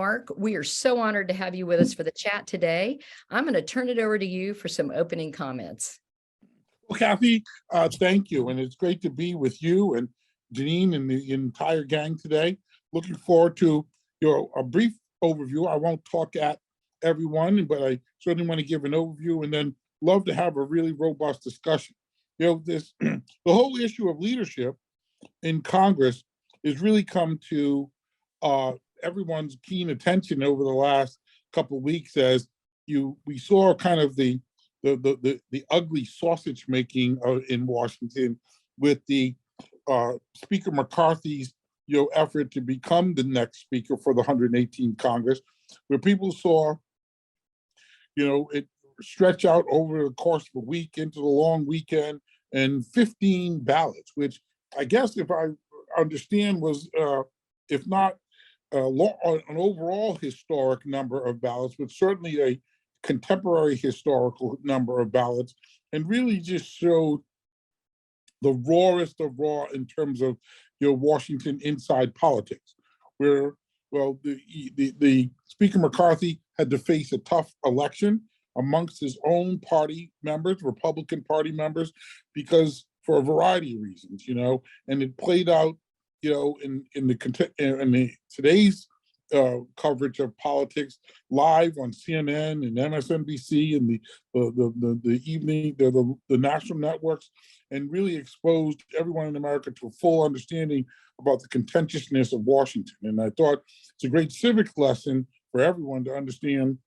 Mark, we are so honored to have you with us for the chat today. I'm going to turn it over to you for some opening comments. Well, Kathy, thank you. And it's great to be with you and Janine and the entire gang today. Looking forward to a brief overview. I won't talk at everyone, but I certainly want to give an overview and then love to have a really robust discussion. The whole issue of leadership in Congress has really come to everyone's keen attention over the last couple of weeks as we saw kind of the ugly sausage making in Washington with the Speaker McCarthy's effort to become the next speaker for the 118th Congress, where people saw it stretch out over the course of a week into the long weekend and 15 ballots, which I guess if I understand was if not an overall historic number of ballots, but certainly a contemporary historical number of ballots, and really just showed the rawest of raw in terms of Washington inside politics, where the Speaker McCarthy had to face a tough election amongst his own party members, Republican Party members, because for a variety of reasons, and it played out, in today's coverage of politics live on CNN and MSNBC and the evening, the national networks, and really exposed everyone in America to a full understanding about the contentiousness of Washington. And I thought it's a great civic lesson for everyone to understand,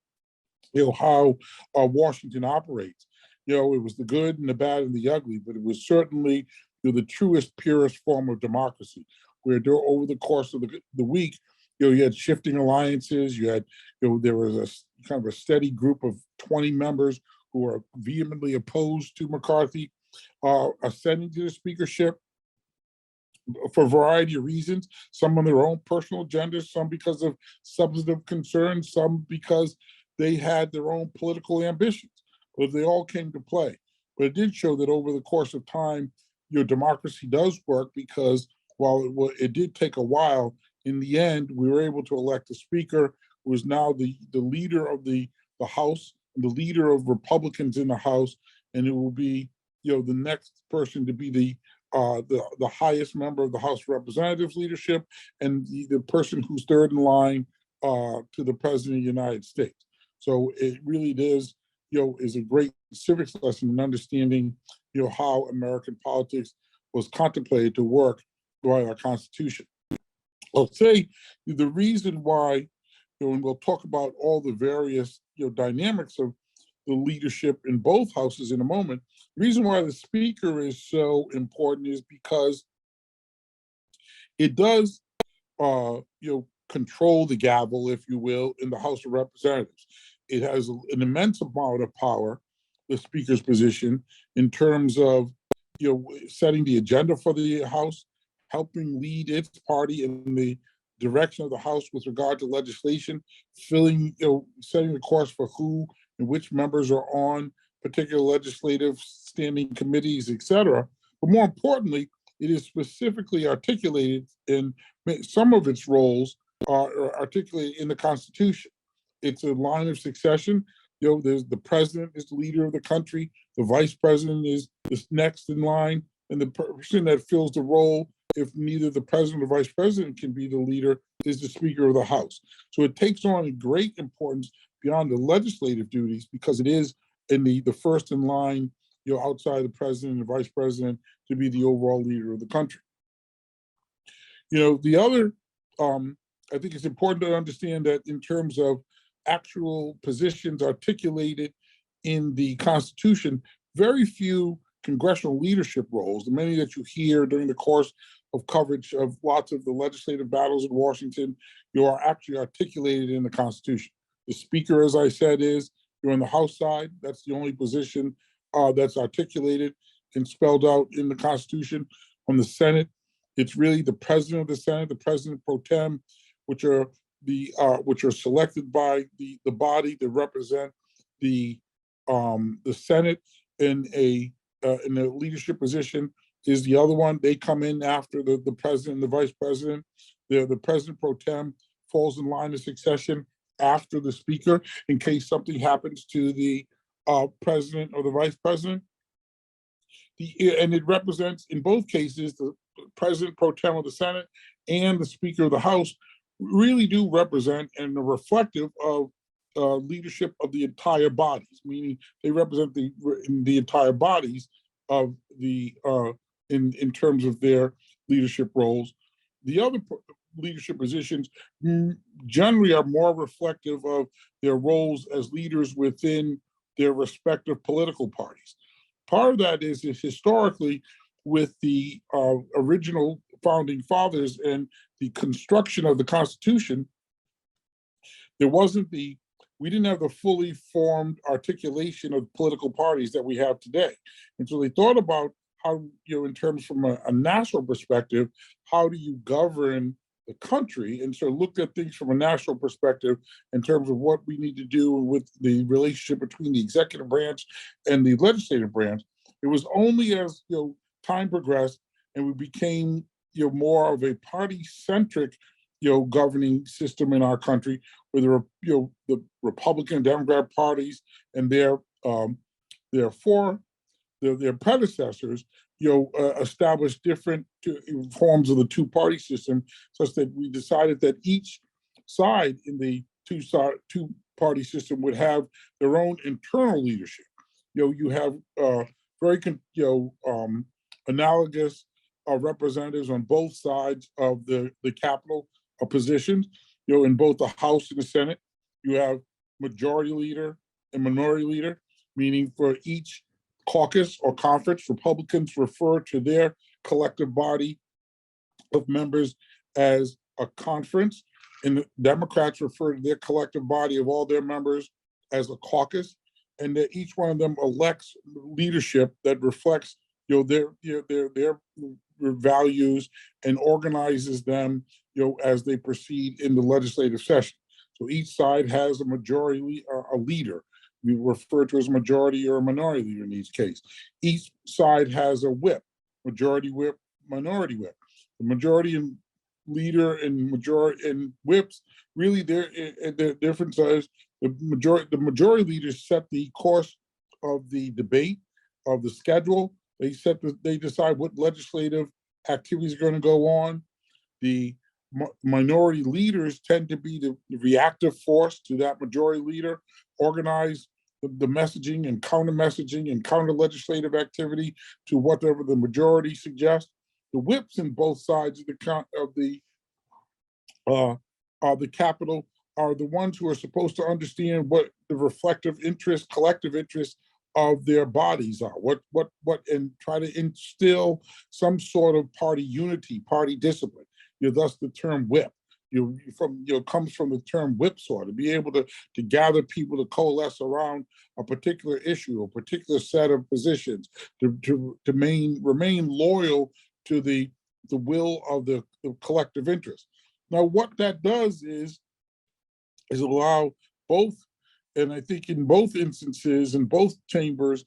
how Washington operates. It was the good and the bad and the ugly, but it was certainly the truest, purest form of democracy, where over the course of the week, you had shifting alliances. You had, there was a kind of a steady group of 20 members who were vehemently opposed to McCarthy ascending to the speakership for a variety of reasons, some on their own personal agendas, some because of substantive concerns, some because they had their own political ambitions, but they all came to play. But it did show that over the course of time, democracy does work, because while it did take a while, in the end, we were able to elect a speaker who is now the leader of the House, the leader of Republicans in the House, and it will be the next person to be the highest member of the House of Representatives leadership, and the person who's third in line to the President of the United States. So it really is a great civics lesson in understanding how American politics was contemplated to work by our Constitution. I'll say the reason why, and we'll talk about all the various dynamics of the leadership in both houses in a moment. The reason why the speaker is so important is because it does control the gavel, if you will, in the House of Representatives. It has an immense amount of power, the speaker's position, in terms of setting the agenda for the House, helping lead its party in the direction of the House with regard to legislation, setting the course for who and which members are on particular legislative standing committees, et cetera. But more importantly, it is specifically articulated in some of its roles are articulated in the Constitution. It's a line of succession. There's the president is the leader of the country, the vice president is next in line, and the person that fills the role, if neither the president or vice president can be the leader, is the Speaker of the House. So it takes on a great importance beyond the legislative duties, because it is in the first in line, outside the president and the vice president, to be the overall leader of the country. The other, I think it's important to understand that in terms of actual positions articulated in the Constitution, very few congressional leadership roles, the many that you hear during the course of coverage of lots of the legislative battles in Washington, are actually articulated in the Constitution. The Speaker, as I said, you're on the House side. That's the only position that's articulated and spelled out in the Constitution. On the Senate, it's really the President of the Senate, the President Pro Tem, which are selected by the body to represent the Senate in a leadership position is the other one. They come in after the president and the vice president. The President Pro Tem falls in line of succession after the speaker in case something happens to the president or the vice president. And it represents, in both cases, the President Pro Tempore of the Senate and the Speaker of the House really do represent and are reflective of leadership of the entire bodies, meaning they represent the entire bodies of the in terms of their leadership roles. The other leadership positions generally are more reflective of their roles as leaders within their respective political parties. Part of that is historically with the original founding fathers and the construction of the Constitution, we didn't have the fully formed articulation of political parties that we have today. And so they thought about how, in terms from a national perspective, how do you govern the country? And so looked at things from a national perspective in terms of what we need to do with the relationship between the executive branch and the legislative branch. It was only as time progressed and we became more of a party-centric governing system in our country, where there are the Republican and Democrat parties and their predecessors established different forms of the two-party system, such that we decided that each side in the two-party system would have their own internal leadership. You have very analogous representatives on both sides of the Capitol positions. In both the House and the Senate, you have majority leader and minority leader, meaning for each caucus or conference, Republicans refer to their collective body of members as a conference, and the Democrats refer to their collective body of all their members as a caucus, and that each one of them elects leadership that reflects their values and organizes them as they proceed in the legislative session. So each side has a majority, a leader. We refer to as a majority or a minority leader in each case. Each side has a whip, majority whip, minority whip. The majority and leader and majority and whips, really their difference is the majority leaders set the course of the debate, of the schedule. They decide what legislative activities are going to go on. The minority leaders tend to be the reactive force to that majority leader, organize the messaging and counter messaging and counter legislative activity to whatever the majority suggests. The whips in both sides of the Capitol are the ones who are supposed to understand what the reflective interest, collective interest of their bodies are, and try to instill some sort of party unity, party discipline. Thus the term whip. Comes from the term whipsaw, to be able to gather people to coalesce around a particular issue, a particular set of positions, to remain loyal to the will of the collective interest. Now, what that does is allow both, and I think in both instances, in both chambers,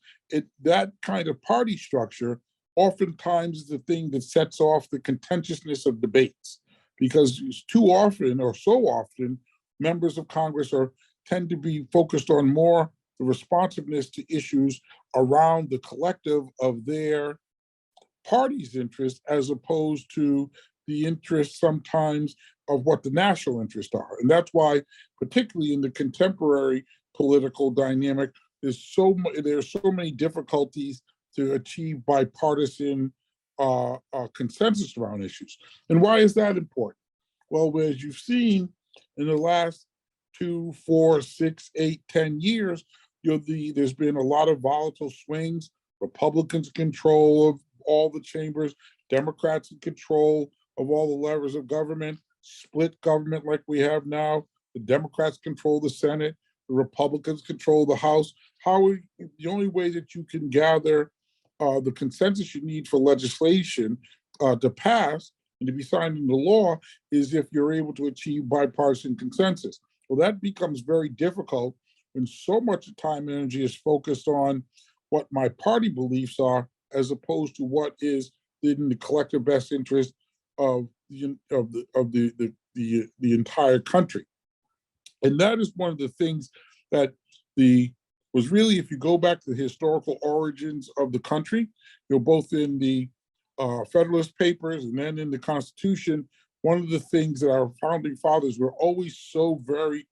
that kind of party structure oftentimes is the thing that sets off the contentiousness of debates, because too often, or so often, members of Congress tend to be focused on more the responsiveness to issues around the collective of their party's interest, as opposed to the interest sometimes of what the national interests are. And that's why, particularly in the contemporary political dynamic, there's so many difficulties to achieve bipartisan consensus around issues. And why is that important? Well, as you've seen in the last 2, 4, 6, 8, 10 years, there's been a lot of volatile swings. Republicans in control of all the chambers, Democrats in control of all the levers of government, split government like we have now. The Democrats control the Senate, the Republicans control the House. The only way that you can gather the consensus you need for legislation to pass and to be signed into law is if you're able to achieve bipartisan consensus. Well, that becomes very difficult when so much time and energy is focused on what my party beliefs are, as opposed to what is in the collective best interest of the the entire country. And that is one of the things that was really, if you go back to the historical origins of the country, both in the Federalist Papers and then in the Constitution, one of the things that our founding fathers were always so very,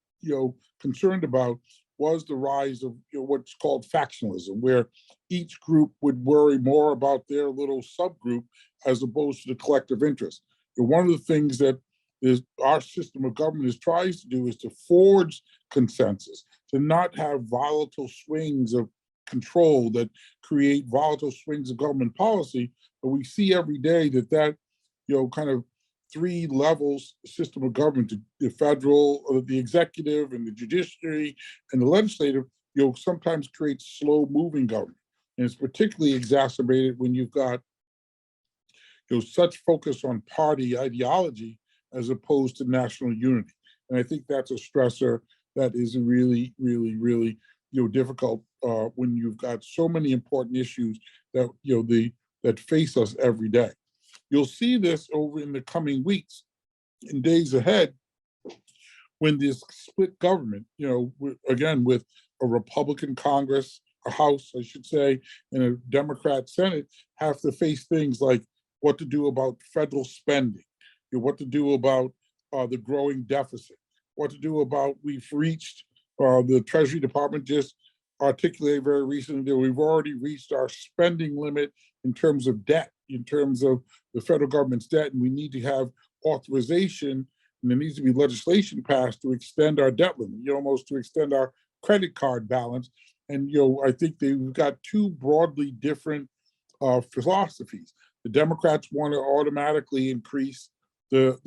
concerned about was the rise of what's called factionalism, where each group would worry more about their little subgroup as opposed to the collective interest. And one of the things that our system of government tries to do is to forge consensus, to not have volatile swings of control that create volatile swings of government policy. But we see every day that kind of three levels system of government, the federal, the executive, and the judiciary, and the legislative, sometimes creates slow moving government. And it's particularly exacerbated when you've got such focus on party ideology as opposed to national unity. And I think that's a stressor that is really, really, really difficult when you've got so many important issues that that face us every day. You'll see this over in the coming weeks and days ahead when this split government, again, with a Republican Congress, a House, I should say, and a Democrat Senate, have to face things like what to do about federal spending, what to do about the growing deficit, what to do about we've reached, the Treasury Department just articulated very recently that we've already reached our spending limit in terms of debt, in terms of the federal government's debt, and we need to have authorization, and there needs to be legislation passed to extend our debt limit, almost to extend our credit card balance. And I think they've got two broadly different philosophies. The Democrats want to automatically increase the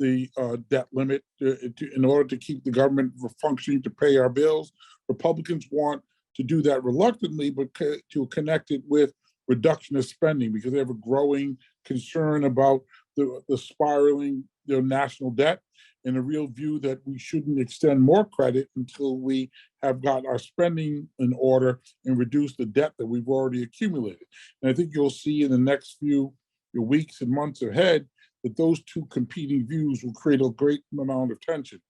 debt limit in order to keep the government functioning to pay our bills. Republicans want to do that reluctantly, but to connect it with reduction of spending because they have a growing concern about the spiraling national debt and a real view that we shouldn't extend more credit until we have got our spending in order and reduce the debt that we've already accumulated. And I think you'll see in the next few weeks and months ahead that those two competing views will create a great amount of tension,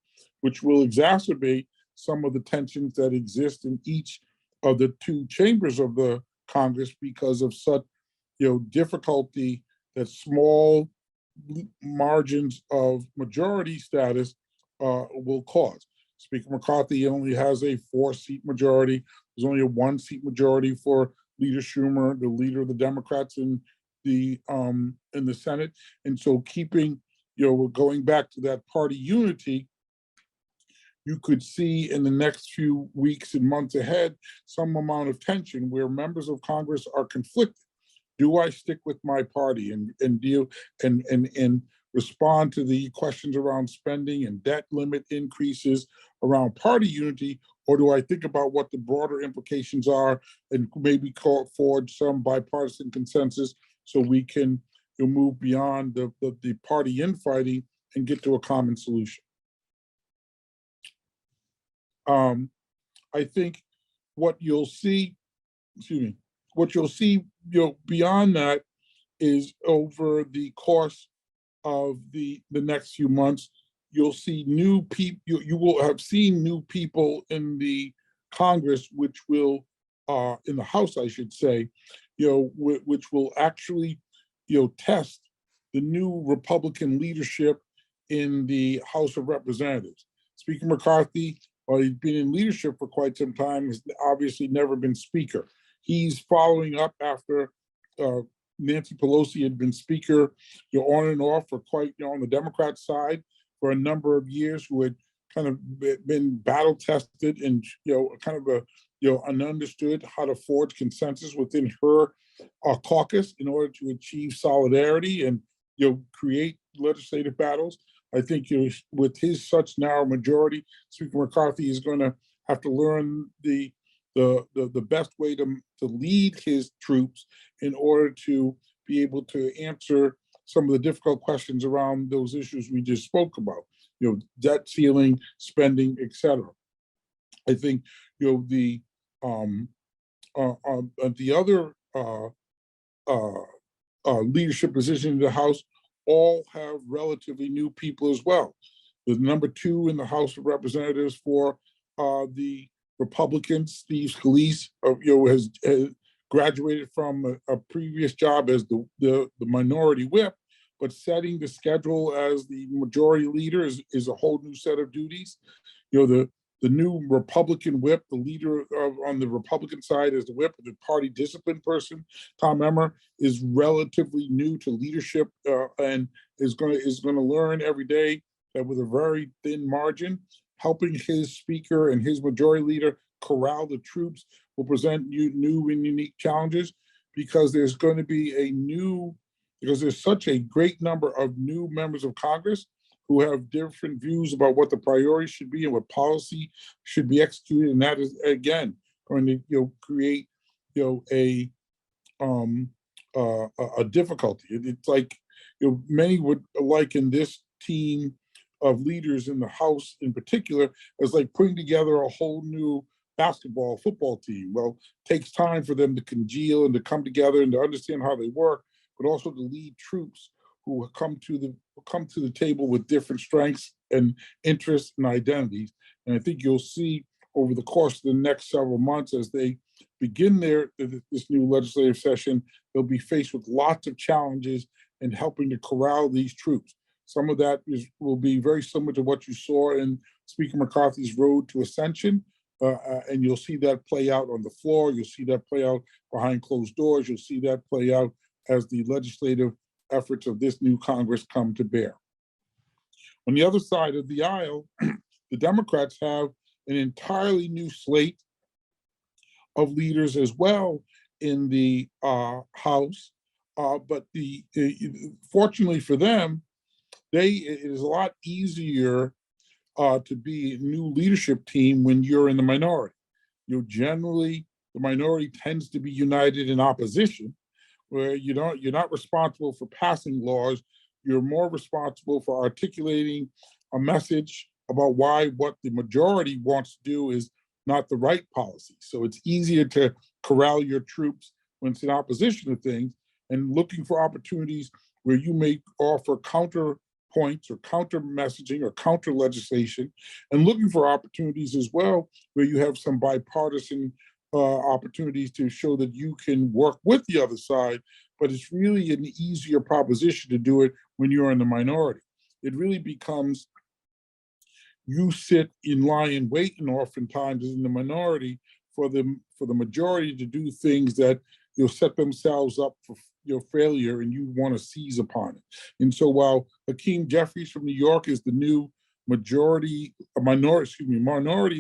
which will exacerbate some of the tensions that exist in each of the two chambers of the Congress because of such difficulty that small margins of majority status will cause. Speaker McCarthy only has a 4-seat majority. There's only a 1-seat majority for Leader Schumer, the leader of the Democrats in the Senate. And so keeping, going back to that party unity, you could see in the next few weeks and months ahead some amount of tension where members of Congress are conflicted. Do I stick with my party and deal and respond to the questions around spending and debt limit increases around party unity, or do I think about what the broader implications are and maybe call forward some bipartisan consensus so we can move beyond the party infighting and get to a common solution? I think what you'll see, beyond that is over the course of the next few months, you'll see new people, you will have seen new people in the Congress, which will, in the House, I should say, which will actually, test the new Republican leadership in the House of Representatives. Speaker McCarthy, while he's been in leadership for quite some time, has obviously never been Speaker. He's following up after Nancy Pelosi had been Speaker, on and off for quite, on the Democrat side for a number of years, who had kind of been battle tested and, kind of understood how to forge consensus within her caucus in order to achieve solidarity and, create legislative battles. I think with his such narrow majority, Speaker McCarthy is going to have to learn the best way to lead his troops in order to be able to answer some of the difficult questions around those issues we just spoke about, debt ceiling, spending, etc. I think the other leadership positions in the House all have relatively new people as well. the number 2 in the House of Representatives for the Republicans. Steve Scalise, has graduated from a previous job as the minority whip, but setting the schedule as the majority leader is a whole new set of duties. The new Republican whip, the leader on the Republican side is the whip, the party discipline person, Tom Emmer, is relatively new to leadership and is going to learn every day that with a very thin margin, helping his speaker and his majority leader corral the troops will present new and unique challenges, because there's going to be because there's such a great number of new members of Congress who have different views about what the priorities should be and what policy should be executed, and that is again going to create a difficulty. It's like many would liken this team of leaders in the House in particular as like putting together a whole new football team. Well, it takes time for them to congeal and to come together and to understand how they work, but also to lead troops who come to the table with different strengths and interests and identities. And I think you'll see over the course of the next several months, as they begin this new legislative session, they'll be faced with lots of challenges in helping to corral these troops. Some of that will be very similar to what you saw in Speaker McCarthy's road to ascension, and you'll see that play out on the floor. You'll see that play out behind closed doors. You'll see that play out as the legislative efforts of this new Congress come to bear. On the other side of the aisle, the Democrats have an entirely new slate of leaders as well in the House, but fortunately for them, it is a lot easier to be a new leadership team when you're in the minority. Generally, the minority tends to be united in opposition, where you're not responsible for passing laws. You're more responsible for articulating a message about why what the majority wants to do is not the right policy. So it's easier to corral your troops when it's in opposition to things, and looking for opportunities where you may offer counterpoints or counter messaging or counter legislation, and looking for opportunities as well where you have some bipartisan opportunities to show that you can work with the other side, but it's really an easier proposition to do it when you're in the minority. It really becomes you sit in lie and wait, and oftentimes in the minority for the majority to do things that set themselves up for failure, and you want to seize upon it. And so while Hakeem Jeffries from New York is the new minority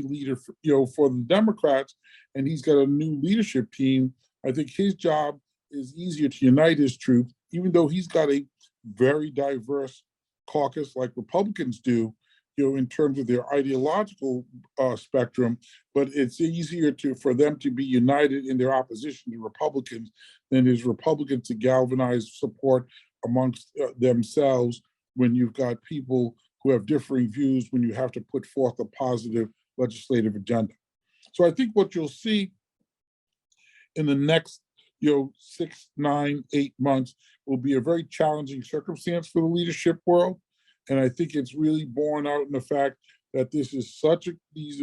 leader for the Democrats, and he's got a new leadership team, I think his job is easier to unite his troops, even though he's got a very diverse caucus like Republicans do, in terms of their ideological spectrum, but it's easier for them to be united in their opposition to Republicans than it is Republicans to galvanize support amongst themselves when you've got people who have differing views, when you have to put forth a positive legislative agenda. So I think what you'll see in the next 6, 9, 8 months will be a very challenging circumstance for the leadership world. And I think it's really borne out in the fact that these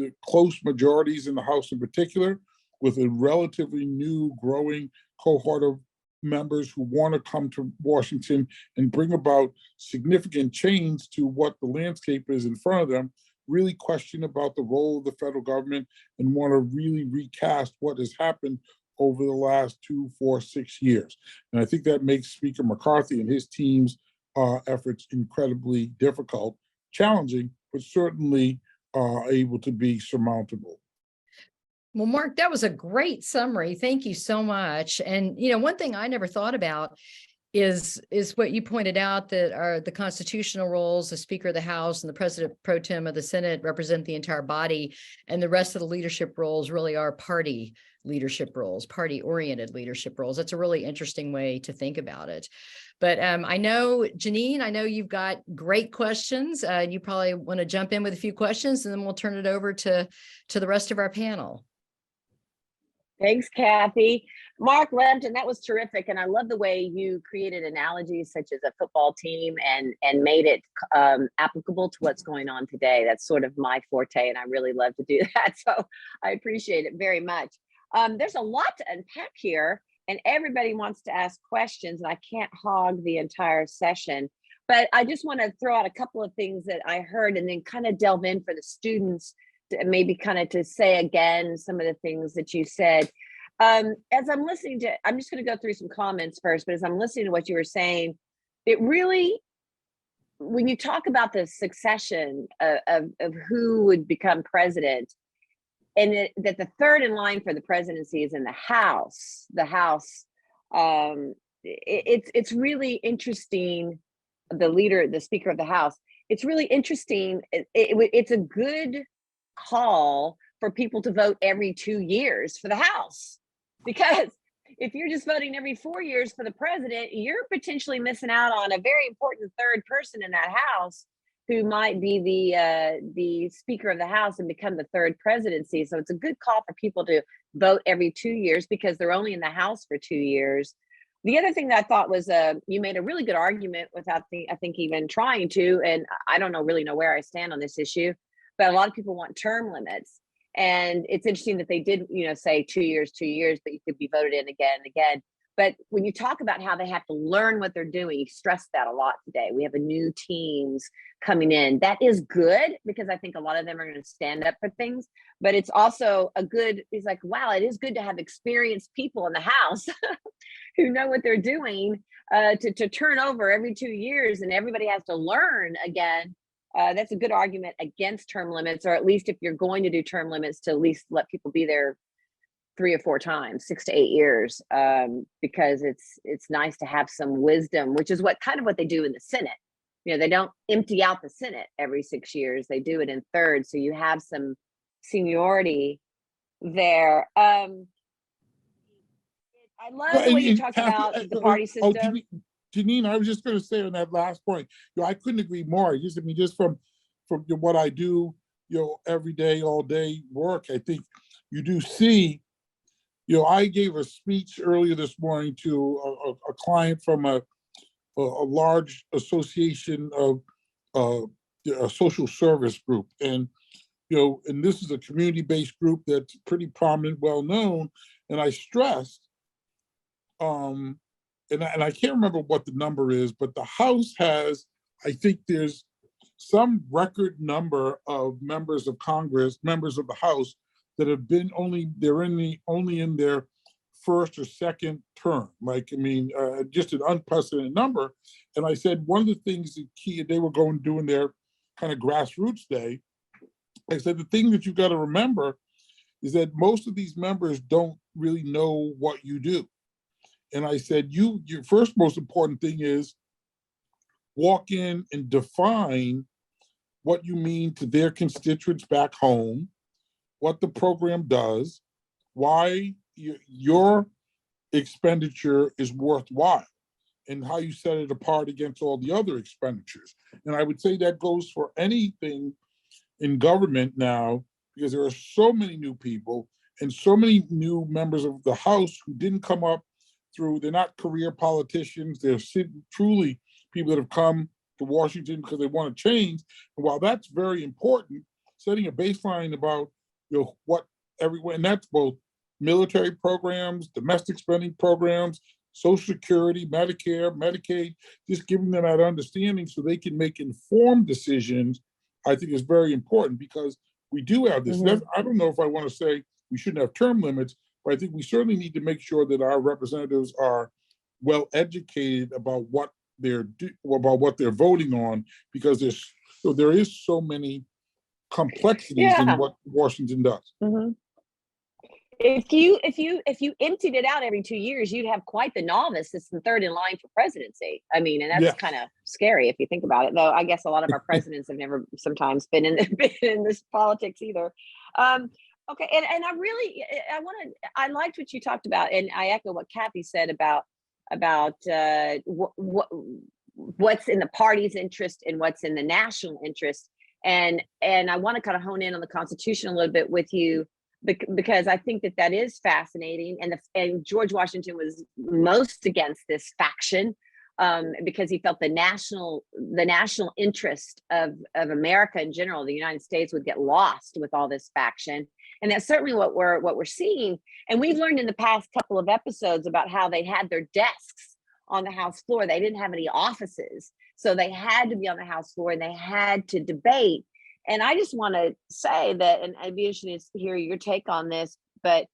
are close majorities in the House in particular, with a relatively new growing cohort of members who want to come to Washington and bring about significant change to what the landscape is in front of them, really question about the role of the federal government, and want to really recast what has happened over the last 2, 4, 6 years. And I think that makes Speaker McCarthy and his team's efforts incredibly difficult, challenging, but certainly able to be surmountable. Well, Mark, that was a great summary. Thank you so much. And, one thing I never thought about is what you pointed out, that are the constitutional roles. The Speaker of the House and the President Pro Tem of the Senate represent the entire body, and the rest of the leadership roles really are party leadership roles, party-oriented leadership roles. That's a really interesting way to think about it. But I know, Janine, you've got great questions. You probably want to jump in with a few questions, and then we'll turn it over to the rest of our panel. Thanks, Kathy. Marc Lampkin, that was terrific. And I love the way you created analogies such as a football team and made it applicable to what's going on today. That's sort of my forte, and I really love to do that. So I appreciate it very much. There's a lot to unpack here, and everybody wants to ask questions, and I can't hog the entire session. But I just want to throw out a couple of things that I heard and then kind of delve in for the students, maybe kind of to say again some of the things that you said. As I'm listening to, I'm just going to go through some comments first, but as I'm listening to what you were saying, it really, when you talk about the succession of who would become president, and that the third in line for the presidency is in the House, it's really interesting. The Speaker of the House, it's really interesting. It's a good call for people to vote every 2 years for the House, because if you're just voting every 4 years for the president, you're potentially missing out on a very important third person in that House who might be the Speaker of the House and become the third presidency. So it's a good call for people to vote every 2 years because they're only in the House for 2 years. The other thing that I thought was you made a really good argument without I think even trying to, and I don't really know where I stand on this issue, but a lot of people want term limits. And it's interesting that they did, say 2 years, but you could be voted in again and again. But when you talk about how they have to learn what they're doing, you stress that a lot today. We have a new teams coming in. That is good because I think a lot of them are going to stand up for things. But it's also it's like, wow, it is good to have experienced people in the House who know what they're doing to turn over every 2 years and everybody has to learn again. That's a good argument against term limits, or at least if you're going to do term limits, to at least let people be there 3 or 4 times, 6 to 8 years, because it's nice to have some wisdom, which is what they do in the Senate. They don't empty out the Senate every 6 years; they do it in thirds, so you have some seniority there. I love the way you talked about the party system. Janine, I was just going to say on that last point, I couldn't agree more. Just from what I do, every day, all day work, I think you do see. I gave a speech earlier this morning to a client from a large association of a social service group, and and this is a community-based group that's pretty prominent, well known, and I stressed. And I can't remember what the number is, but the House has, I think there's some record number of members of Congress, members of the House that have been only in their first or second term. Just an unprecedented number. And I said, one of the things that they were going to do in their kind of grassroots day, I said, the thing that you've got to remember is that most of these members don't really know what you do. And I said, your first most important thing is walk in and define what you mean to their constituents back home, what the program does, why your expenditure is worthwhile, and how you set it apart against all the other expenditures. And I would say that goes for anything in government now, because there are so many new people and so many new members of the House who didn't come up they're not career politicians. They're truly people that have come to Washington because they want to change. And while that's very important, setting a baseline about what everyone, and that's both military programs, domestic spending programs, Social Security, Medicare, Medicaid, just giving them that understanding so they can make informed decisions, I think is very important, because we do have this. Mm-hmm. I don't know if I want to say we shouldn't have term limits, but I think we certainly need to make sure that our representatives are well educated about what they're voting on, because there is so many complexities in what Washington does. Mm-hmm. If you emptied it out every 2 years, you'd have quite the novice that's the third in line for presidency. And that's kind of scary if you think about it. Though I guess a lot of our presidents have never sometimes been in this politics either. Okay, and I liked what you talked about, and I echo what Kathy said about what's in the party's interest and what's in the national interest, and I want to kind of hone in on the Constitution a little bit with you. because I think that is fascinating. And George Washington was most against this faction, because he felt the national interest of America in general, the United States, would get lost with all this faction. And that's certainly what we're seeing. And we've learned in the past couple of episodes about how they had their desks on the House floor. They didn't have any offices, so they had to be on the House floor and they had to debate. And I just want to say that, and I'd be interested to hear your take on this, but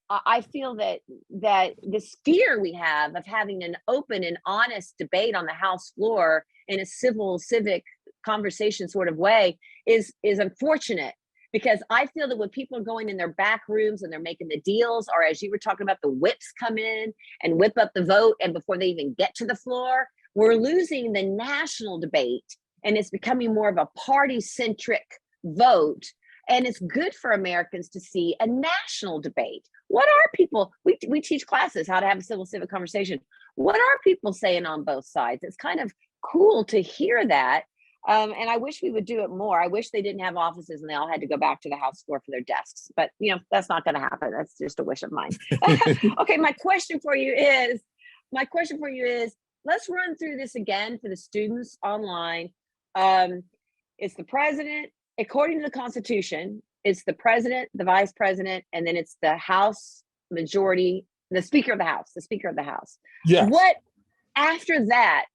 I feel that this fear we have of having an open and honest debate on the House floor in a civic conversation sort of way is unfortunate, because I feel that when people are going in their back rooms and they're making the deals, or as you were talking about, the whips come in and whip up the vote, and before they even get to the floor, we're losing the national debate, and it's becoming more of a party-centric vote. And it's good for Americans to see a national debate. What are people, we teach classes how to have a civic conversation. What are people saying on both sides? It's kind of cool to hear that. And I wish we would do it more. I wish they didn't have offices and they all had to go back to the House floor for their desks. But, that's not going to happen. That's just a wish of mine. Okay, my question for you is, let's run through this again for the students online. It's the president. According to the Constitution, it's the president, the vice president, and then it's the House majority, the Speaker of the House. Yes. What after that,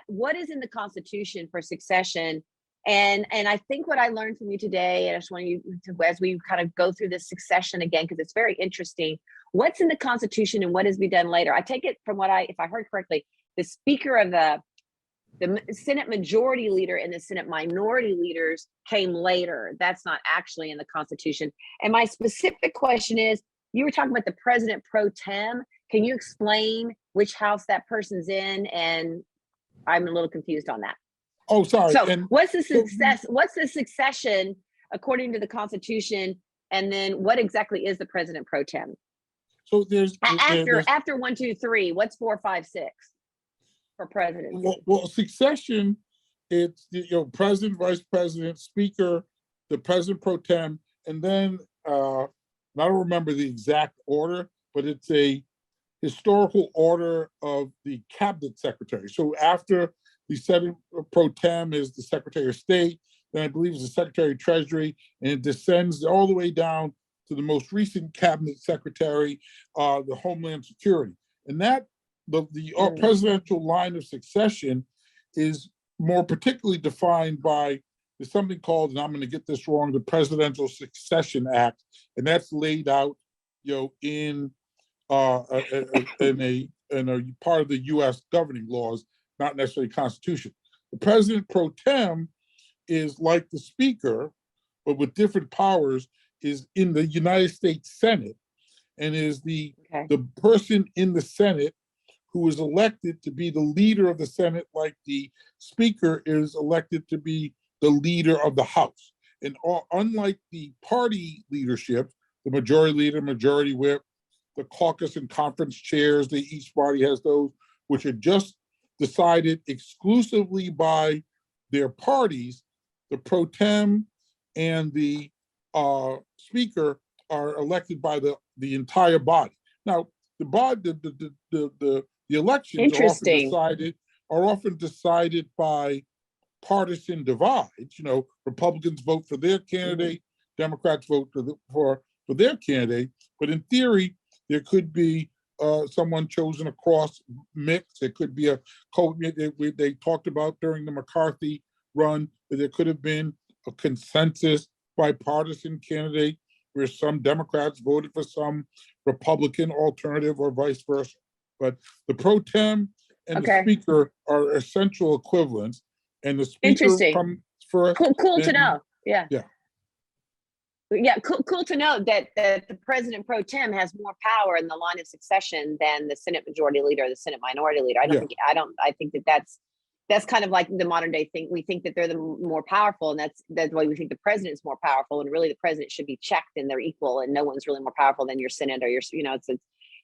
what is in the Constitution for succession? And I think what I learned from you today, and I just want you to, as we kind of go through this succession again, because it's very interesting, what's in the Constitution and what is to be done later? I take it from if I heard correctly, the Speaker of the Senate majority leader and the Senate minority leaders came later. That's not actually in the Constitution. And my specific question is, you were talking about the President Pro Tem. Can you explain which house that person's in? And I'm a little confused on that. Oh, sorry. So what's the succession according to the Constitution? And then what exactly is the President Pro Tem? So there's after 1, 2, 3, what's 4, 5, 6? For presidency? Well, succession, it's president, vice president, speaker, the president pro tem, and then I don't remember the exact order, but it's a historical order of the cabinet secretary. So after the Senate pro tem is the Secretary of State, then I believe it's the Secretary of Treasury, and it descends all the way down to the most recent cabinet secretary, the Homeland Security, and that. The presidential line of succession is more particularly defined by something called, and I'm going to get this wrong, the Presidential Succession Act, and that's laid out, in a part of the U.S. governing laws, not necessarily Constitution. The President Pro Tem is like the Speaker, but with different powers, is in the United States Senate, and is the person in the Senate who is elected to be the leader of the Senate, like the Speaker is elected to be the leader of the House. And unlike the party leadership, the majority leader, majority whip, the caucus and conference chairs, each party has those, which are just decided exclusively by their parties. The pro tem and the Speaker are elected by the entire body. Now, the elections are often decided by partisan divides. Republicans vote for their candidate, Democrats vote for their candidate. But in theory, there could be someone chosen across mix. There could be they talked about during the McCarthy run that there could have been a consensus bipartisan candidate where some Democrats voted for some Republican alternative or vice versa. But the pro tem and the Speaker are essential equivalents, and the Speaker comes first. Cool to know. Yeah. Cool to know that the President Pro Tem has more power in the line of succession than the Senate Majority Leader or the Senate Minority Leader. I think that's kind of like the modern day thing. We think that they're the more powerful, and that's why we think the president's more powerful. And really, the president should be checked, and they're equal, and no one's really more powerful than your Senate or your.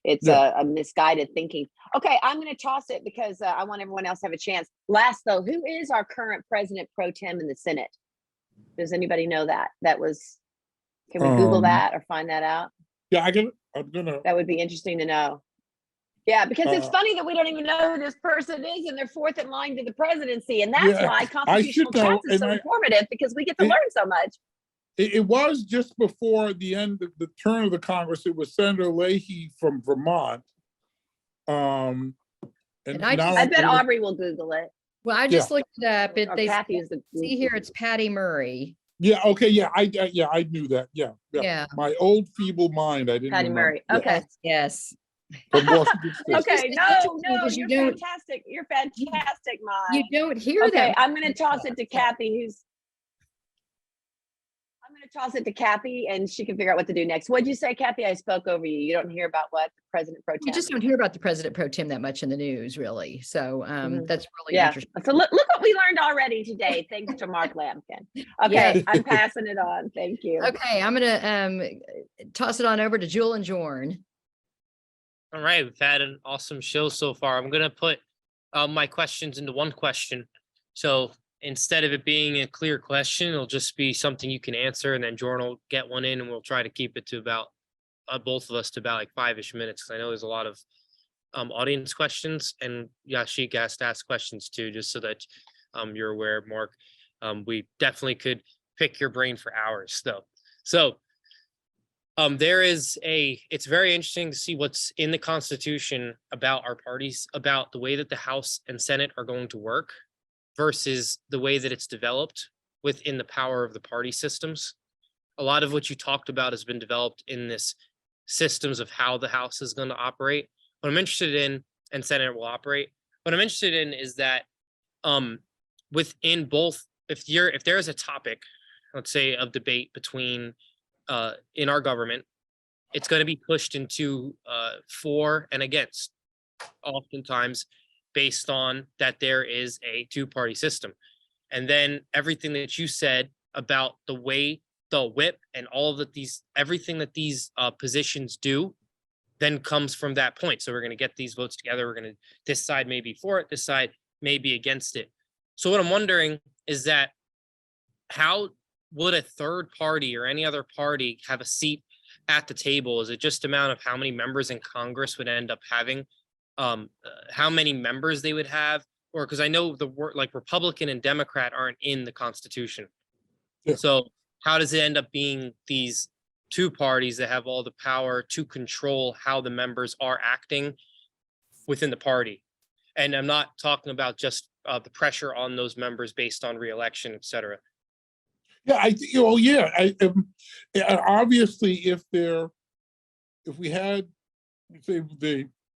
It's a misguided thinking. Okay, I'm going to toss it because I want everyone else to have a chance. Last though, who is our current President Pro Tem in the Senate? Does anybody know that? Can we Google Um, that or find that out? Yeah, I'm gonna, That would be interesting to know. Yeah, because it's uh, funny that we don't even know who this person is and they're fourth in line to the presidency. And that's yeah, why I constitutional should know, chats is and so informative because we get to it, learn so much. it was just before the end of the turn of the Congress. It was Senator Leahy from Vermont. And And I now just, I bet Aubrey will Google it. well, I Yeah. just looked it up. Or They Kathy is the see here, it's Patty Murray. yeah, okay, yeah, I knew that. Yeah. Yeah. My old feeble mind, I didn't Patty remember. Murray. Yeah, Okay. Yes. from Washington State. Okay. It's No, interesting no, because you're you don't- fantastic. You're fantastic, You Mike. don't hear Okay, that. I'm going to toss it to Kathy, and she can figure out what to do next. What'd you say, Kathy? I spoke over you. You don't hear about what? President Pro You Tem. just don't hear about the President Pro Tem that much in the news, really. So Mhm. that's really Yeah. interesting. So look what we learned already today, thanks to Marc Lampkin. Okay, Yes. I'm passing it on. Thank you. Okay, I'm gonna toss it on over to Jewel and Jorn. All right, we've had an awesome show so far. I'm gonna put my questions into one question. So instead of it being a clear question, it'll just be something you can answer, and then Jordan will get one in, and we'll try to keep it to about both of us to about like 5-ish minutes. Because I know there's a lot of audience questions, and Yashik has to ask questions too, just so that you're aware, Mark. We definitely could pick your brain for hours, though. So it's very interesting to see what's in the Constitution about our parties, about the way that the House and Senate are going to work versus the way that it's developed within the power of the party systems. A lot of what you talked about has been developed in this systems of how the House is going to operate. What I'm interested in, and Senate will operate, what I'm interested in is that within both, if there is a topic, let's say, of debate between in our government, it's going to be pushed into for and against, oftentimes based on that there is a two-party system. And then everything that you said about the way the whip and all of everything that these positions do then comes from that point. So we're going to get these votes together. We're going to, this side may be for it, this side may be against it. So what I'm wondering is that how would a third party or any other party have a seat at the table? Is it just amount of how many members in Congress would end up having, how many members they would have? Or because I know the word like Republican and Democrat aren't in the Constitution. Yeah. So how does it end up being these two parties that have all the power to control how the members are acting within the party? And I'm not talking about just the pressure on those members based on reelection, et cetera. Yeah, obviously, if we had, say,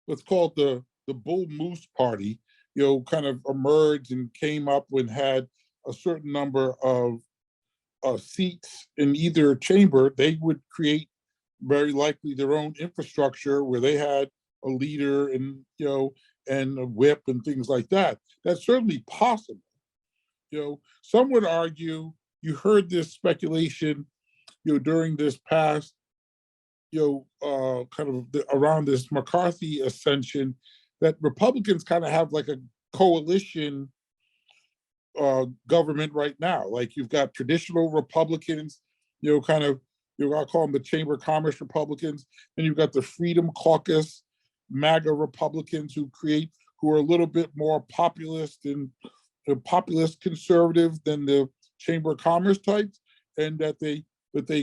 let's call it the Bull Moose Party, kind of emerged and came up and had a certain number of seats in either chamber, they would create very likely their own infrastructure where they had a leader and and a whip and things like that. That's certainly possible. Some would argue, you heard this speculation, during this past, around this McCarthy ascension, that Republicans kind of have like a coalition government right now. Like you've got traditional Republicans, I'll call them the Chamber of Commerce Republicans. Then you've got the Freedom Caucus, MAGA Republicans who are a little bit more populist and populist conservative than the Chamber of Commerce types, and that they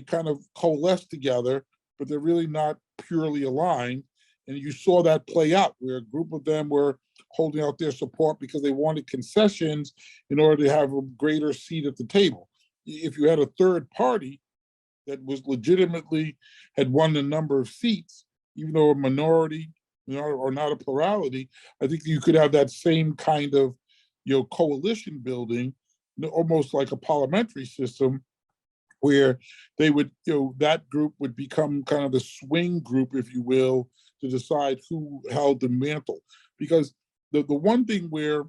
kind of coalesce together, but they're really not purely aligned. And you saw that play out where a group of them were holding out their support because they wanted concessions in order to have a greater seat at the table. If you had a third party that was legitimately had won a number of seats, even though a minority, or not a plurality, I think you could have that same kind of, coalition building, almost like a parliamentary system, where they would, that group would become kind of the swing group, if you will, to decide who held the mantle. Because the one thing where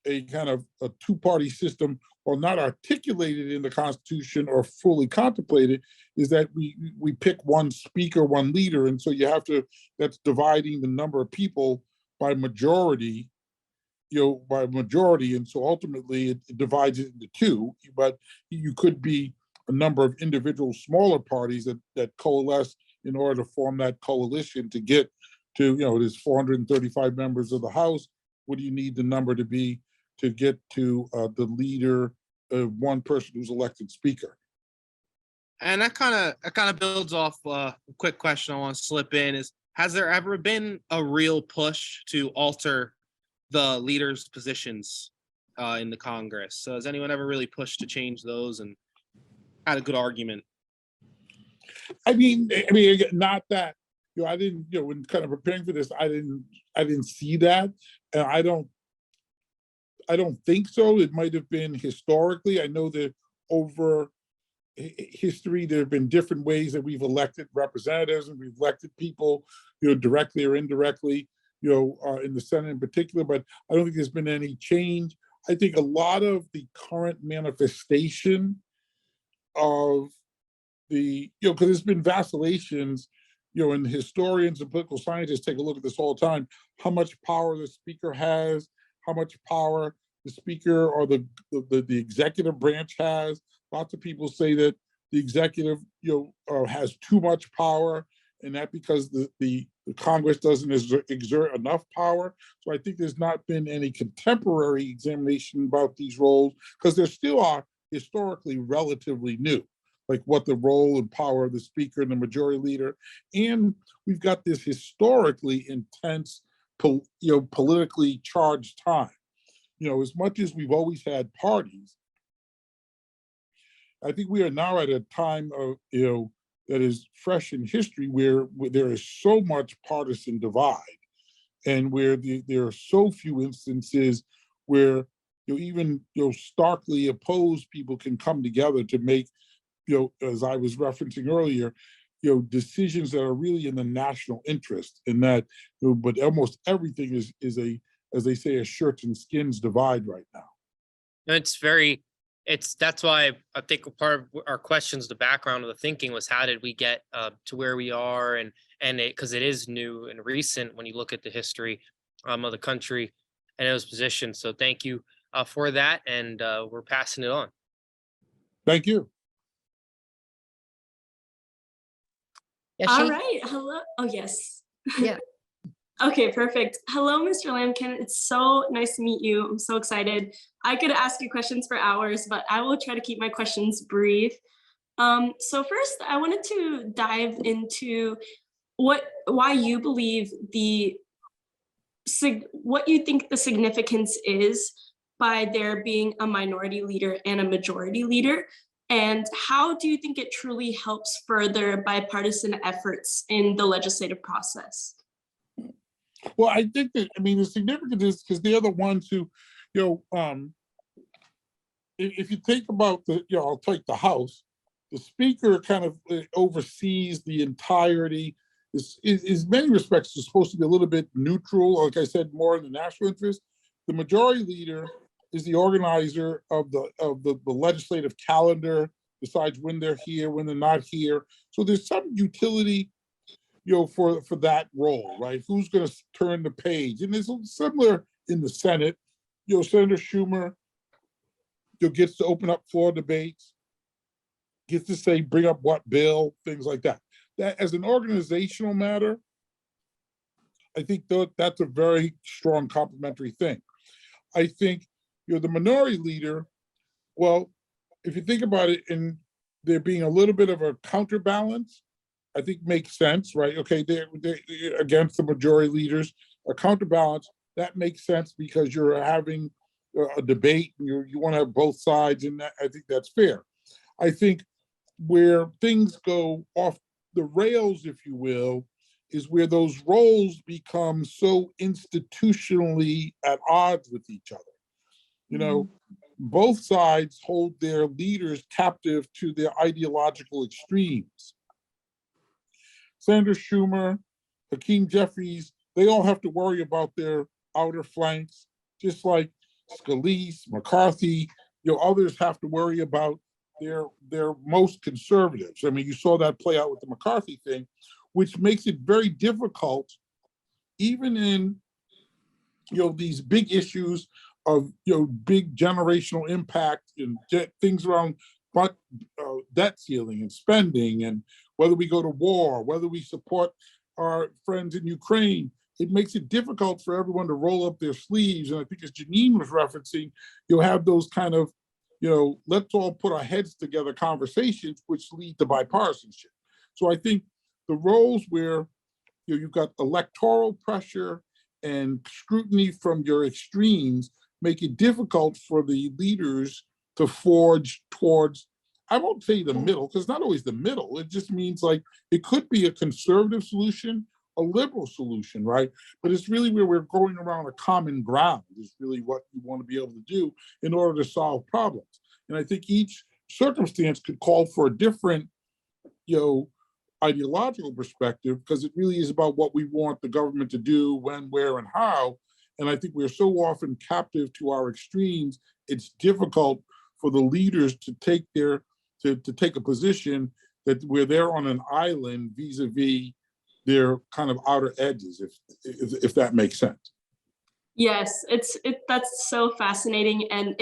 a kind of a two-party system, or not articulated in the Constitution or fully contemplated, is that we pick one speaker, one leader, and so that's dividing the number of people by majority, and so ultimately it divides it into two. But you could be a number of individual smaller parties that coalesce in order to form that coalition to get to, there's 435 members of the House. What do you need the number to be to get to the leader of one person who's elected speaker? And that kind of builds off a quick question I want to slip in is, has there ever been a real push to alter the leaders' positions in the Congress? So has anyone ever really pushed to change those and had a good argument? I mean, not that, I didn't, when kind of preparing for this, I didn't see that. And I don't think so. It might have been historically. I know that over history, there have been different ways that we've elected representatives and we've elected people, directly or indirectly, in the Senate in particular, but I don't think there's been any change. I think a lot of the current manifestation of the, because there's been vacillations, and historians and political scientists take a look at this all the time, how much power the speaker has, how much power the speaker or the executive branch has. Lots of people say that the executive, has too much power, and that because the Congress doesn't exert enough power. So I think there's not been any contemporary examination about these roles because they still are historically relatively new, like what the role and power of the speaker and the majority leader. And we've got this historically intense, politically charged time. As much as we've always had parties, I think we are now at a time of, that is fresh in history where there is so much partisan divide and where there are so few instances where, even, starkly opposed people can come together to make, as I was referencing earlier, decisions that are really in the national interest, and that, but almost everything is a, as they say, a shirts and skins divide right now. That's why I think part of our questions, the background of the thinking was, how did we get to where we are? And because it is new and recent when you look at the history of the country and those positions. So thank you for that. And we're passing it on. Thank you. All right. Hello. Oh, yes. Yeah. Okay, perfect. Hello, Mr. Lampkin. It's so nice to meet you. I'm so excited. I could ask you questions for hours, but I will try to keep my questions brief. So first, I wanted to dive into why you believe what you think the significance is by there being a minority leader and a majority leader, and how do you think it truly helps further bipartisan efforts in the legislative process? Well, I think that, the significance is because they're the ones who, if you think about I'll take the House, the Speaker kind of oversees the entirety, is many respects is supposed to be a little bit neutral, like I said, more in the national interest. The majority leader is the organizer of the legislative calendar, decides when they're here, when they're not here. So there's some utility for that role, right? Who's going to turn the page? And it's similar in the Senate. Senator Schumer gets to open up floor debates, gets to say, bring up what bill, things like that. That as an organizational matter, I think that's a very strong complementary thing. I think, the minority leader, well, if you think about it, and there being a little bit of a counterbalance, I think makes sense, right? Okay, they're against the majority leaders, a counterbalance, that makes sense because you're having a debate and you want to have both sides, and I think that's fair. I think where things go off the rails, if you will, is where those roles become so institutionally at odds with each other. Both sides hold their leaders captive to their ideological extremes. Senator Schumer, Hakeem Jeffries, they all have to worry about their outer flanks, just like Scalise, McCarthy, others have to worry about their most conservatives. You saw that play out with the McCarthy thing, which makes it very difficult, even in these big issues of big generational impact and things around but debt ceiling and spending, and whether we go to war, whether we support our friends in Ukraine, it makes it difficult for everyone to roll up their sleeves. And I think as Janine was referencing, you'll have those kind of, let's all put our heads together conversations, which lead to bipartisanship. So I think the roles where you've got electoral pressure and scrutiny from your extremes make it difficult for the leaders to forge towards, I won't say the middle, because it's not always the middle. It just means like it could be a conservative solution, a liberal solution, right? But it's really where we're going around a common ground is really what you want to be able to do in order to solve problems. And I think each circumstance could call for a different, ideological perspective, because it really is about what we want the government to do, when, where, and how. And I think we're so often captive to our extremes, it's difficult for the leaders to take to take a position that where they're on an island vis-a-vis their kind of outer edges, if that makes sense. Yes, that's so fascinating. And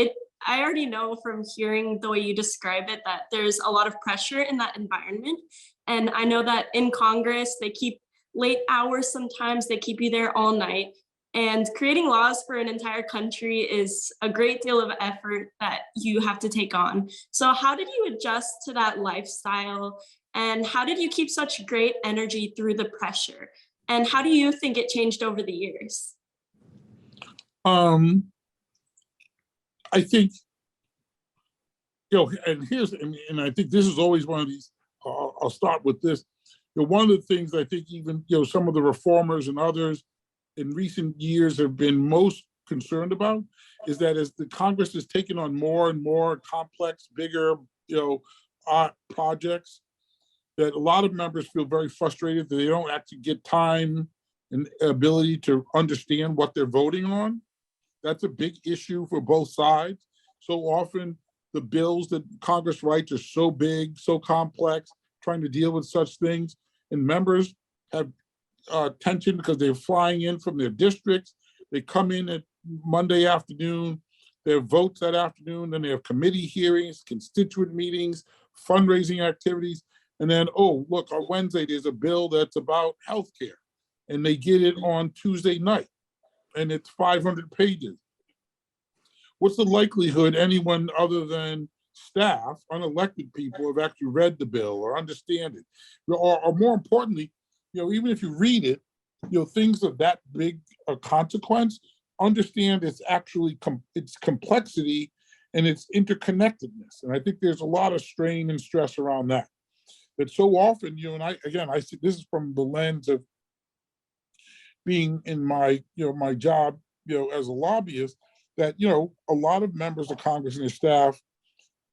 I already know from hearing the way you describe it that there's a lot of pressure in that environment. And I know that in Congress, they keep late hours sometimes, they keep you there all night. And creating laws for an entire country is a great deal of effort that you have to take on. So how did you adjust to that lifestyle? And how did you keep such great energy through the pressure? And how do you think it changed over the years? I think, and I think this is always one of these, I'll start with this. One of the things I think even, some of the reformers and others in recent years have been most concerned about is that as the Congress has taken on more and more complex, bigger, projects, that a lot of members feel very frustrated that they don't actually get time and ability to understand what they're voting on. That's a big issue for both sides. So often the bills that Congress writes are so big, so complex, trying to deal with such things, and members have tension because they're flying in from their districts. They come in at Monday afternoon, they have votes that afternoon, then they have committee hearings, constituent meetings, fundraising activities, and then, oh, look, on Wednesday, there's a bill that's about healthcare, and they get it on Tuesday night, and it's 500 pages. What's the likelihood anyone other than staff, unelected people, have actually read the bill or understand it? Or more importantly, even if you read it, things of that big a consequence, understand it's actually its complexity and its interconnectedness. And I think there's a lot of strain and stress around that. That so often, I see this is from the lens of being in my, my job, as a lobbyist, that, a lot of members of Congress and their staff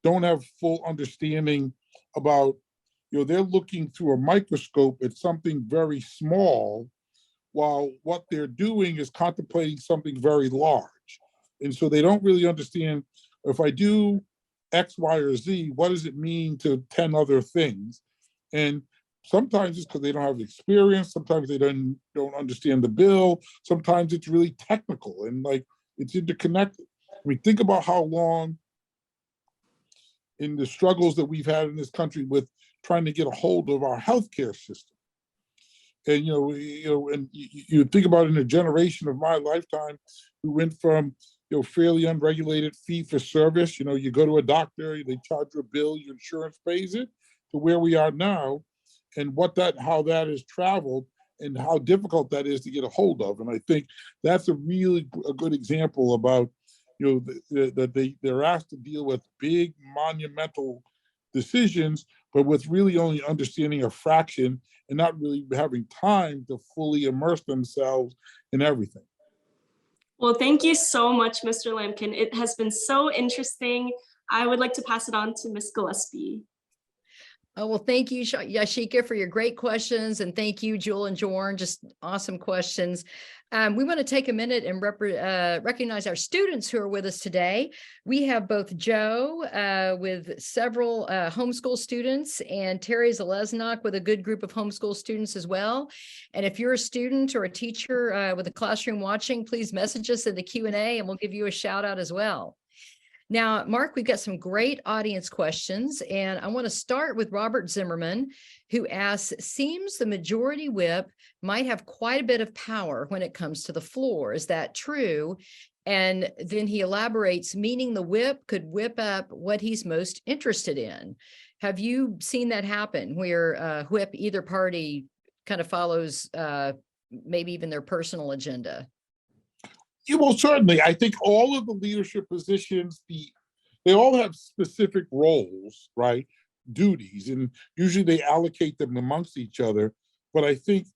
don't have full understanding about, they're looking through a microscope at something very small, while what they're doing is contemplating something very large. And so they don't really understand, if I do X, Y, or Z, what does it mean to 10 other things? And sometimes it's because they don't have experience. Sometimes they don't understand the bill. Sometimes it's really technical and it's interconnected. I mean, think about how long in the struggles that we've had in this country with trying to get a hold of our healthcare system. And and you think about in a generation of my lifetime, we went from fairly unregulated fee for service. You go to a doctor, they charge you a bill, your insurance pays it, to where we are now, and how that has traveled and how difficult that is to get a hold of. And I think that's a good example about that they're asked to deal with big monumental decisions, but with really only understanding a fraction and not really having time to fully immerse themselves in everything. Well, thank you so much, Mr. Lampkin. It has been so interesting. I would like to pass it on to Ms. Gillespie. Oh, well, thank you, Yashika, for your great questions. And thank you, Jewel and Jorn, just awesome questions. We want to take a minute and recognize our students who are with us today. We have both Joe with several homeschool students and Terry Zalesnik with a good group of homeschool students as well. And if you're a student or a teacher with a classroom watching, please message us in the Q&A and we'll give you a shout out as well. Now, Mark, we've got some great audience questions, and I want to start with Robert Zimmerman, who asks, seems the majority whip might have quite a bit of power when it comes to the floor. Is that true? And then he elaborates, meaning the whip could whip up what he's most interested in. Have you seen that happen where whip, either party kind of follows maybe even their personal agenda? Yeah, well, certainly. I think all of the leadership positions, they all have specific roles, right? Duties, and usually they allocate them amongst each other. But I think,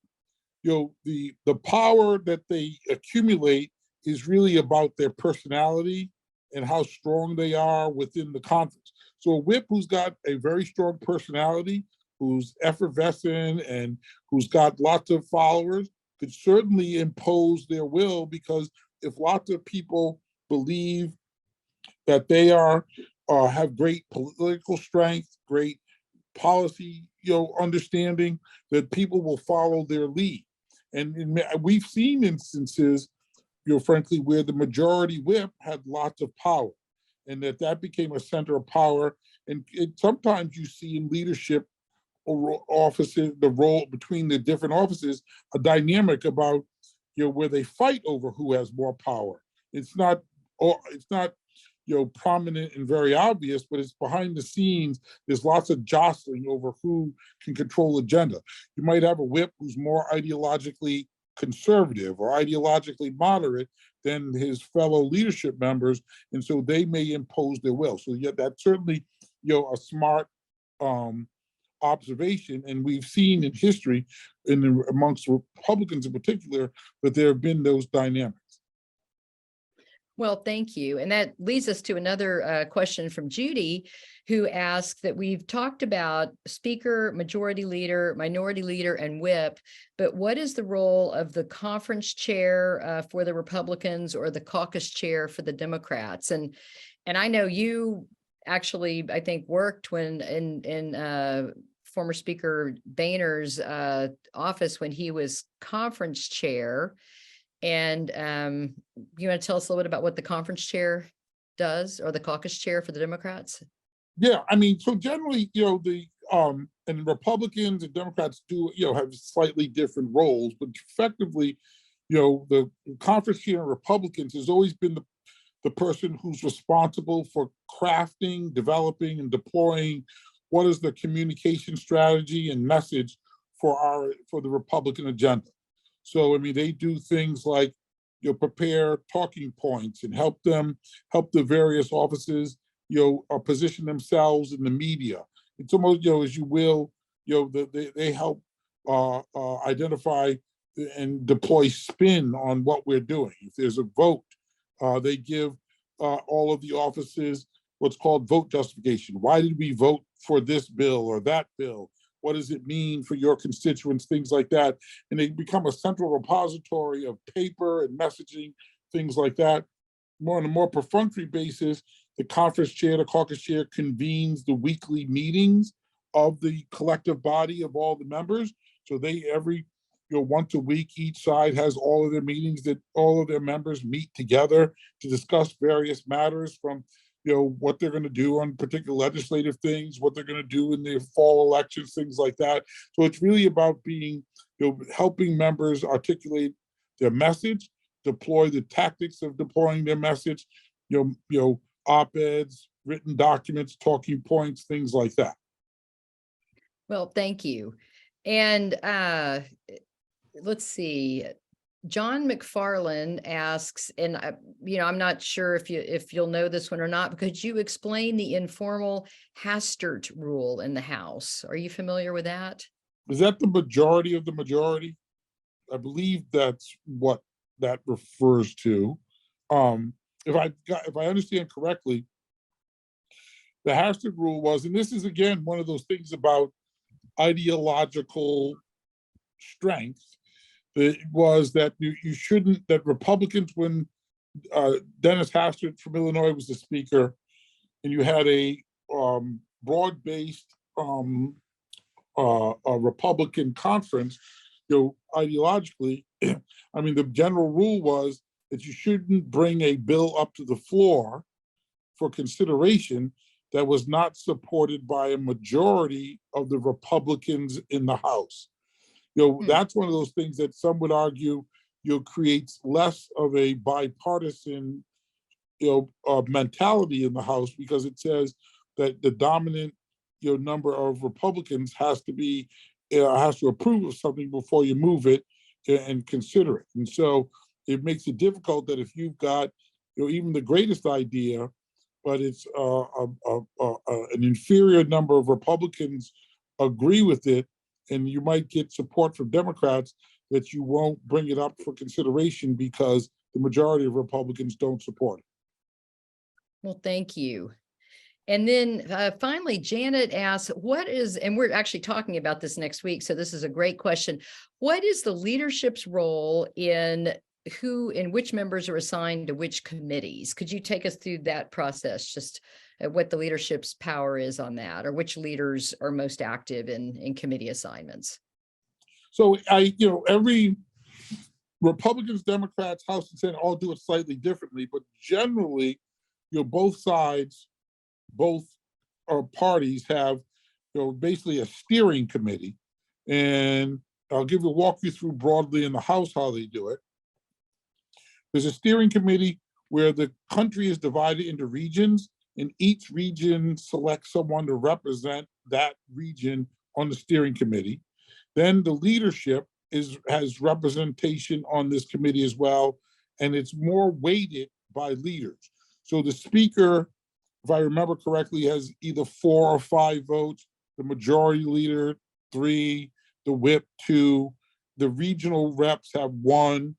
the power that they accumulate is really about their personality and how strong they are within the conference. So a whip who's got a very strong personality, who's effervescent and who's got lots of followers, could certainly impose their will, because if lots of people believe that they have great political strength, great policy, understanding, that people will follow their lead. And we've seen instances, frankly, where the majority whip had lots of power, and that became a center of power. And sometimes you see in leadership or offices, the role between the different offices, a dynamic about where they fight over who has more power. It's not prominent and very obvious, but it's behind the scenes. There's lots of jostling over who can control agenda. You might have a whip who's more ideologically conservative or ideologically moderate than his fellow leadership members, and so they may impose their will. So yeah, that's certainly a smart observation, and we've seen in history, amongst Republicans in particular, that there have been those dynamics. Well, thank you. And that leads us to another question from Judy, who asked that we've talked about speaker, majority leader, minority leader, and whip, but what is the role of the conference chair for the Republicans or the caucus chair for the Democrats? And I know you actually, I think, worked when in former Speaker Boehner's office when he was conference chair. And you want to tell us a little bit about what the conference chair does, or the caucus chair for the Democrats? Yeah, I mean, so generally, and Republicans and Democrats do, have slightly different roles, but effectively, the conference chair in Republicans has always been the person who's responsible for crafting, developing, and deploying what is the communication strategy and message for the Republican agenda. So, I mean, they do things like, prepare talking points and help the various offices, position themselves in the media. It's almost, as you will, they help identify and deploy spin on what we're doing. If there's a vote, they give all of the offices what's called vote justification. Why did we vote for this bill or that bill? What does it mean for your constituents? Things like that. And they become a central repository of paper and messaging, things like that. On a more perfunctory basis, the conference chair, the caucus chair, convenes the weekly meetings of the collective body of all the members. So they once a week, each side has all of their meetings that all of their members meet together to discuss various matters, from what they're going to do on particular legislative things, what they're going to do in the fall elections, things like that. So it's really about being, helping members articulate their message, deploy the tactics of deploying their message, op-eds, written documents, talking points, things like that. Well, thank you. And let's see. John McFarland asks, and I'm not sure if you'll know this one or not, but could you explain the informal Hastert rule in the House? Are you familiar with that? Is that the majority of the majority? I believe that's what that refers to. If I understand correctly, the Hastert rule was, and this is again one of those things about ideological strength, it was that you shouldn't, that Republicans, when Dennis Hastert from Illinois was the speaker, and you had a broad-based Republican conference, ideologically, I mean, the general rule was that you shouldn't bring a bill up to the floor for consideration that was not supported by a majority of the Republicans in the House. That's one of those things that some would argue, creates less of a bipartisan, mentality in the House, because it says that the dominant, number of Republicans has to approve of something before you move it and consider it. And so it makes it difficult that if you've got, even the greatest idea, but it's an inferior number of Republicans agree with it, and you might get support from Democrats, that you won't bring it up for consideration because the majority of Republicans don't support it. Well, thank you. And then finally, Janet asks, and we're actually talking about this next week, so this is a great question. What is the leadership's role in which members are assigned to which committees? Could you take us through that process, just what the leadership's power is on that, or which leaders are most active in committee assignments? So every Republicans, Democrats, House and Senate all do it slightly differently, but generally, both sides, both parties have, basically a steering committee. And I'll walk you through broadly in the House how they do it. There's a steering committee where the country is divided into regions, and each region selects someone to represent that region on the steering committee. Then the leadership has representation on this committee as well, and it's more weighted by leaders. So the speaker, if I remember correctly, has either 4 or 5 votes, the majority leader 3, the whip 2, the regional reps have 1,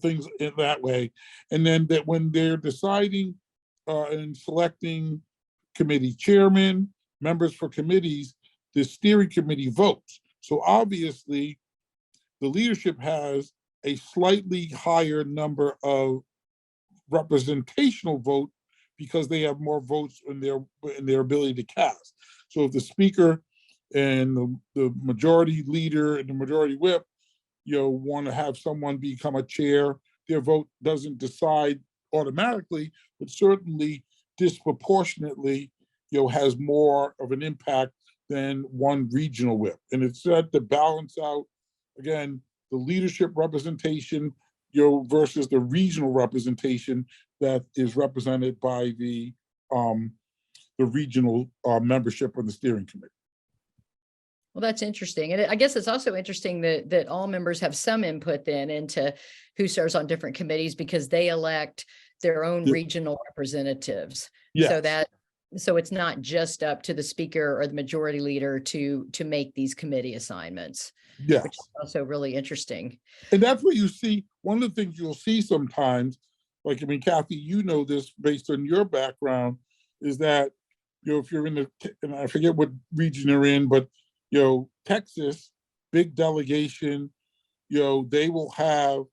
things in that way. And then that when they're deciding and selecting committee chairman, members for committees, the steering committee votes. So obviously, the leadership has a slightly higher number of representational vote because they have more votes in their ability to cast. So if the speaker and the majority leader and the majority whip, want to have someone become a chair, their vote doesn't decide automatically, but certainly disproportionately, has more of an impact than one regional whip. And it's set to balance out, again, the leadership representation, versus the regional representation that is represented by the regional membership of the steering committee. Well, that's interesting. And I guess it's also interesting that all members have some input then into who serves on different committees, because they elect their own regional representatives. Yes. So it's not just up to the speaker or the majority leader to make these committee assignments. Yes. Which is also really interesting. And that's what you see. One of the things you'll see sometimes, Kathy, this based on your background, is that, if you're in and I forget what region you're in, but Texas, big delegation, they will have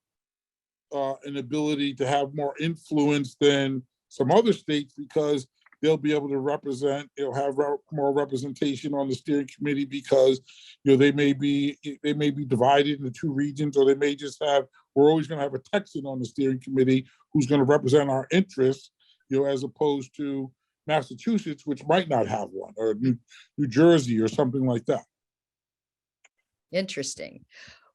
an ability to have more influence than some other states, because they'll be able to represent, have more representation on the steering committee, because they may be divided into 2 regions, or they may just have, we're always going to have a Texan on the steering committee who's going to represent our interests, as opposed to Massachusetts, which might not have one, or New Jersey or something like that. Interesting.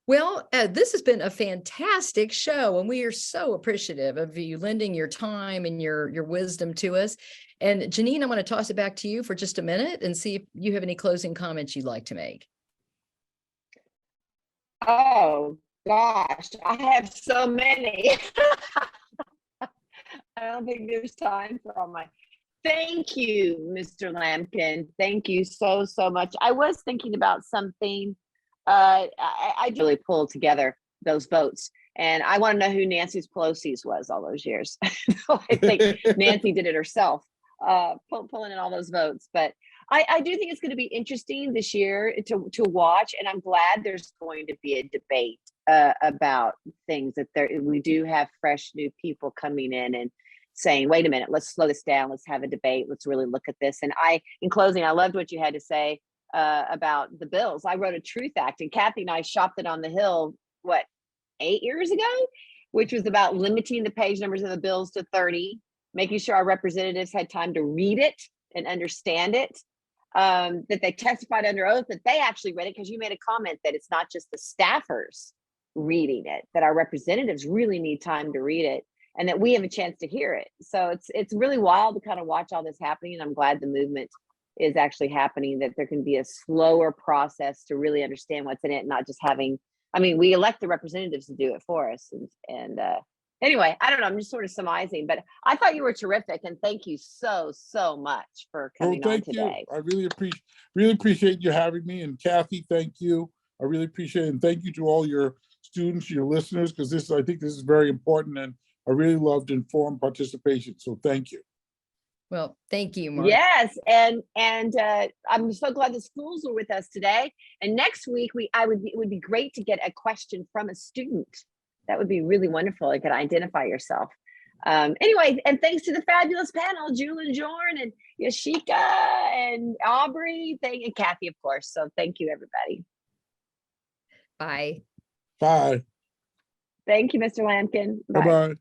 Well, this has been a fantastic show, and we are so appreciative of you lending your time and your wisdom to us. And Janine, I'm going to toss it back to you for just a minute and see if you have any closing comments you'd like to make. Oh, gosh, I have so many. I don't think there's time for all my. Thank you, Mr. Lampkin. Thank you so much. I was thinking about something. I really pulled together those votes, and I want to know who Nancy Pelosi's was all those years. I think Nancy did it herself, pulling in all those votes. But I do think it's going to be interesting this year to watch, and I'm glad there's going to be a debate about things, that we do have fresh new people coming in and saying, wait a minute, let's slow this down, let's have a debate, let's really look at this. And in closing, I loved what you had to say about the bills. I wrote a Truth Act, and Kathy and I shopped it on the Hill, 8 years ago, which was about limiting the page numbers of the bills to 30, making sure our representatives had time to read it and understand it, that they testified under oath, that they actually read it, because you made a comment that it's not just the staffers reading it, that our representatives really need time to read it, and that we have a chance to hear it. So it's really wild to kind of watch all this happening, and I'm glad the movement is actually happening, that there can be a slower process to really understand what's in it, not just having, I mean, we elect the representatives to do it for us. And anyway, I don't know, I'm just sort of surmising, but I thought you were terrific, and thank you so much for coming on today. I really appreciate you having me. And Kathy, thank you. I really appreciate it. And thank you to all your students, your listeners, because I think this is very important, and I really loved informed participation. So thank you. Well, thank you, Mark. Yes, and I'm so glad the schools were with us today. And next week, it would be great to get a question from a student. That would be really wonderful. You could identify yourself. Anyway, and thanks to the fabulous panel, Julie and Jorn and Yashika and Aubrey, and Kathy, of course. So thank you, everybody. Bye. Bye. Thank you, Mr. Lampkin. Bye. Bye-bye.